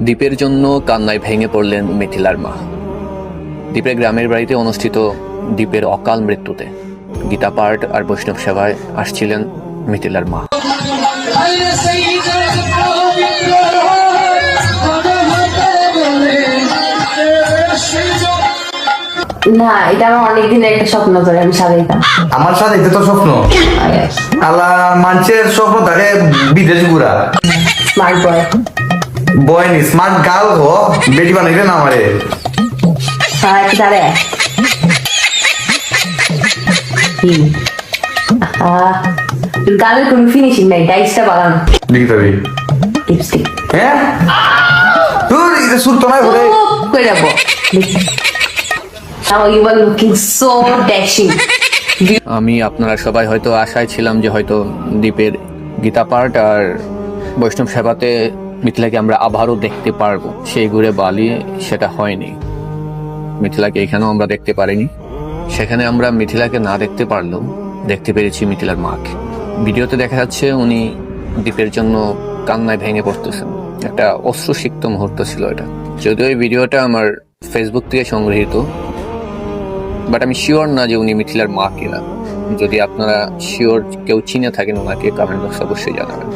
দীপের জন্য কান্নায় ভেঙে পড়লেন মিথিলার মা। দীপের গ্রামের বাড়িতে অনুষ্ঠিত দীপের অকাল মৃত্যুতে গীতা পাঠ আর বৈষ্ণব সেবায় আসছিলেন মিথিলার মা। না, এটা আমার অনেকদিনের একটা স্বপ্ন ধরে আমি সাজাইতাম। আমার সাথে এটা তো স্বপ্ন। আল্লাহ মানুষের স্বপ্ন থাকে বিদেশ ঘুরা। স্মার্ট বয় বয় নি স্মার্ট গার্ল হো, বেটি বানাইলে না আমারে। হ্যাঁ, দাঁড়ে গালের কোনো ফিনিশিং নাই, ডাইসটা বাগানো দেখি তবে লিপস্টিক হ্যাঁ তোর এটা সুরতো নাই বলে করে যাবো। Now you are looking so dashing. আমি আপনারা সবাই হয়তো আশায় ছিলাম যে হয়তো দীপের গীতা পাঠ আর বৈষ্ণব সেবাতে মিথিলাকে আমরা আবারও দেখতে পারবো। সেই ঘুরে বালি সেটা হয়নি। মিথিলাকে এখানেও আমরা দেখতে পারিনি। সেখানে আমরা মিথিলাকে না দেখতে পারলেও দেখতে পেরেছি মিথিলার মাকে। ভিডিওতে দেখা যাচ্ছে উনি দীপের জন্য কান্নায় ভেঙে পড়তেছেন। একটা অশ্রুসিক্ত মুহূর্ত ছিল এটা। যদিও এই ভিডিওটা আমার ফেসবুক থেকে সংগৃহীত, বাট আমি শিওর না যে উনি মিথিলার মা কিনা। যদি আপনারা শিওর কেউ চিনে থাকেন ওনাকে কমেন্ট বক্সে অবশ্যই জানাবেন।